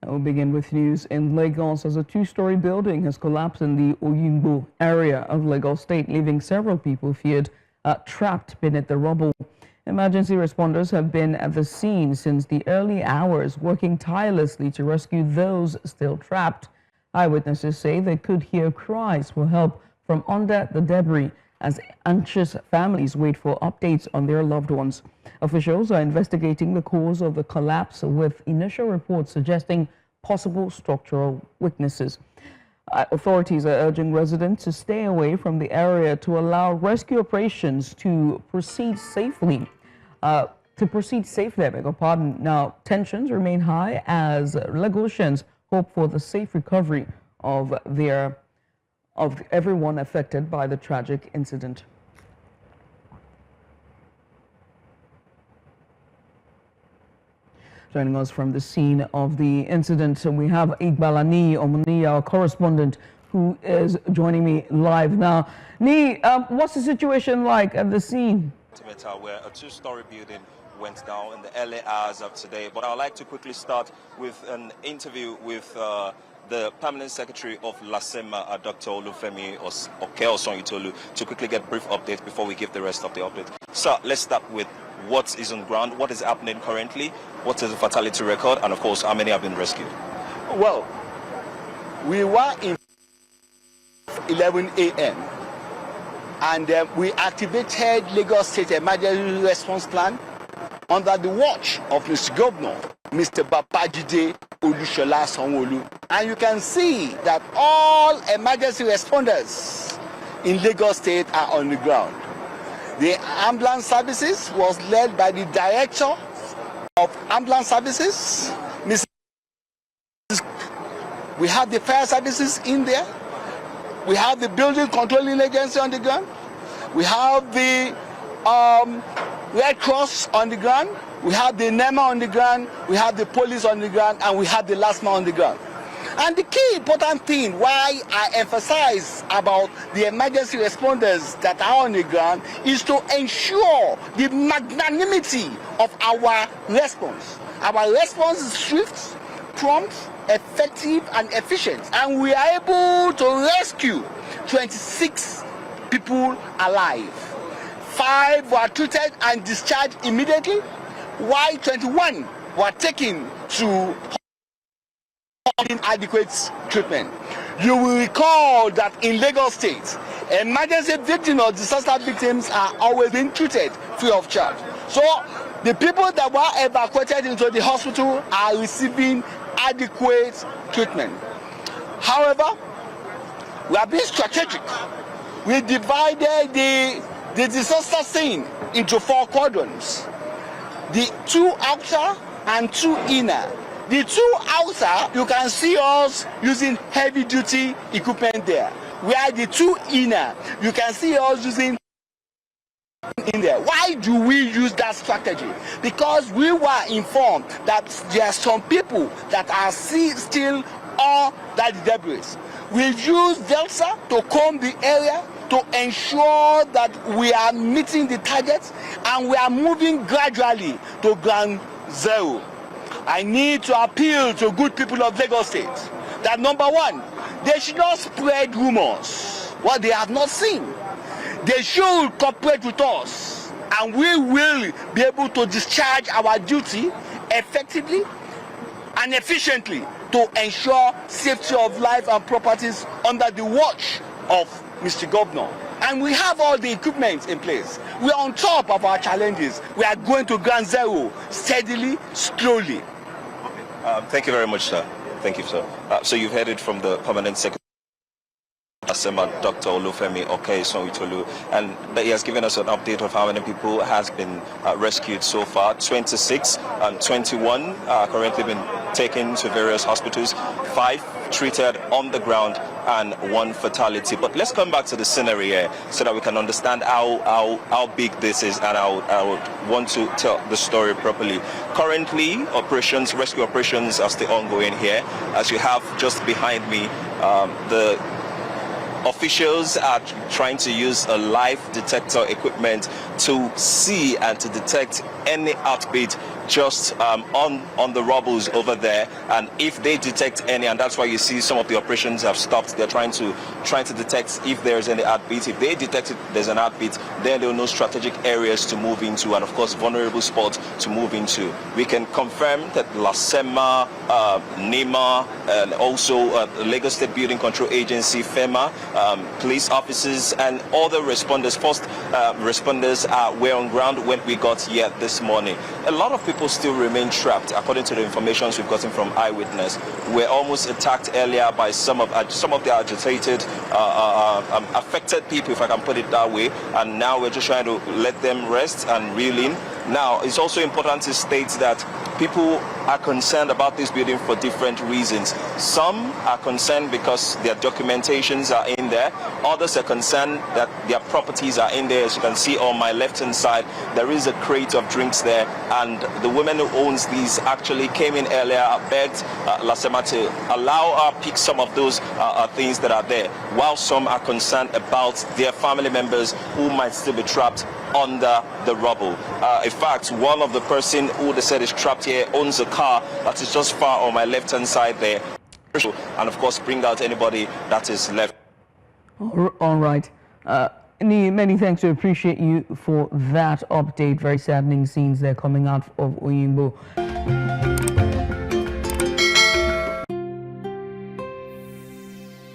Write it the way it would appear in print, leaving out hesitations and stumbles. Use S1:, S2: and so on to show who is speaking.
S1: We'll begin with news in Lagos as a two-story building has collapsed in the Oyingbo area of Lagos State, leaving several people feared trapped beneath the rubble. Emergency responders have been at the scene since the early hours, working tirelessly to rescue those still trapped. Eyewitnesses say they could hear cries for help from under the debris as anxious families wait for updates on their loved ones. Officials are investigating the cause of the collapse, with initial reports suggesting possible structural weaknesses. Authorities are urging residents to stay away from the area to allow rescue operations to proceed safely. Now, tensions remain high as Lagosians hope for the safe recovery of everyone affected by the tragic incident. Joining us from the scene of the incident, we have Igbalaniyi Omoniyi, our correspondent, who is joining me live now. Ni, what's the situation like at the scene?
S2: Where a two-story building went down in the early hours of today. But I'd like to quickly start with an interview with the Permanent Secretary of LASEMA, Dr. Olufemi Okeosonyitolu, to quickly get brief updates before we give the rest of the update. So let's start with what is on ground, what is happening currently, what is the fatality record, and of course, how many have been rescued?
S3: Well, we were in 11 a.m. and we activated Lagos State Emergency Response Plan under the watch of Mr. Governor, Mr. Babajide Olushola Sanwo-Olu. And you can see that all emergency responders in Lagos State are on the ground. The ambulance services was led by the Director of Ambulance Services, Mrs. We have the fire services in there. We have the building controlling agency on the ground. We have the Red Cross on the ground. We have the NEMA on the ground. We have the police on the ground, and we have the LASMA on the ground. And the key important thing why I emphasize about the emergency responders that are on the ground is to ensure the magnanimity of our response. Our response is swift, prompt, effective, and efficient. And we are able to rescue 26 people alive. 5 were treated and discharged immediately, while 21 were taken to inadequate treatment. You will recall that in Lagos State, emergency victims or disaster victims are always being treated free of charge. So the people that were evacuated into the hospital are receiving adequate treatment. However, we are being strategic. We divided the disaster scene into 4 quadrants. The 2 outer and 2 inner. The 2 outer, you can see us using heavy-duty equipment there. Where the 2 inner, you can see us using in there. Why do we use that strategy? Because we were informed that there are some people that are still on that debris. We've used Delta to comb the area to ensure that we are meeting the targets, and we are moving gradually to ground zero. I need to appeal to good people of Lagos State that number 1, they should not spread rumors what they have not seen. They should cooperate with us, and we will be able to discharge our duty effectively and efficiently to ensure safety of life and properties under the watch of Mr. Governor. And we have all the equipment in place. We are on top of our challenges. We are going to ground zero steadily, slowly.
S2: Thank you very much, sir. Thank you, sir. So you've heard it from the Permanent Secretary of LASEMA, Dr. Olufemi Okeosonyitolu, and he has given us an update of how many people has been rescued so far. 26 and 21 currently been taken to various hospitals, 5 treated on the ground, and 1 fatality. But let's come back to the scenery here so that we can understand how big this is, and I would want to tell the story properly. Currently, rescue operations are still ongoing here. As you have just behind me, the officials are trying to use a live detector equipment to see and to detect any heartbeat just on the rubbles over there, and if they detect any, and that's why you see some of the operations have stopped. They're trying to detect if there's any heartbeat. If they detect it, there's an heartbeat, then they'll know strategic areas to move into, and of course vulnerable spots to move into. We can confirm that Lasema, NEMA, and also Lagos State Building Control Agency, FEMA, police officers, and other responders, first responders were on ground when we got here this morning. A lot of people still remain trapped, according to the information we've gotten from Eyewitness. We're almost attacked earlier by some of the agitated, affected people, if I can put it that way, and now we're just trying to let them rest and reel in. Now, it's also important to state that people are concerned about this building for different reasons. Some are concerned because their documentations are in there. Others are concerned that their properties are in there. As you can see on my left-hand side, there is a crate of drinks there, and the woman who owns these actually came in earlier, begged Lasema to allow her pick some of those things that are there, while some are concerned about their family members who might still be trapped under the rubble. In fact, one of the person who they said is trapped here owns a car that is just far on my left-hand side there, and of course bring out anybody that is left.
S1: All right. Many thanks. We appreciate you for that update. Very saddening scenes there coming out of Oyingbo.